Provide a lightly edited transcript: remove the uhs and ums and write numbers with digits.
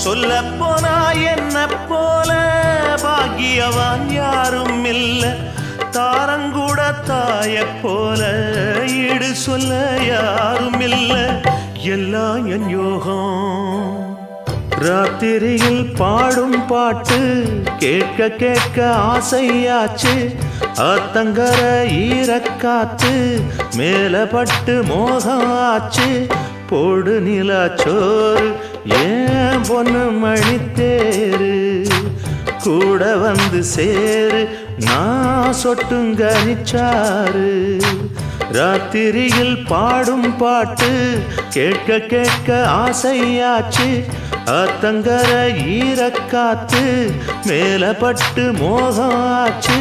சொல்ல போனா என்ன போல பாக்கியவான் யாரும் இல்ல தாரங்கூட தாய போல ஈடு சொல்ல யாரும் இல்ல எல்லாம் என் யோகம் ராத்திரியில் பாடும் பாட்டு கேட்க கேட்க ஆசையாச்சு ஆத்தங்கர ஈரக்காத்து மேல பட்டு மோகம் ஆச்சு போடு நிலாச்சோறு ஏன் பொண்ணு மணித்தேரு கூட வந்து சேரு நான் சொட்டுங்க நிச்சாரு ராத்திரியில் பாடும் பாட்டு கேட்க கேட்க ஆசையாச்சு ஆத்தங்கர ஈரக்காத்து மேல பட்டு மோகம் ஆச்சு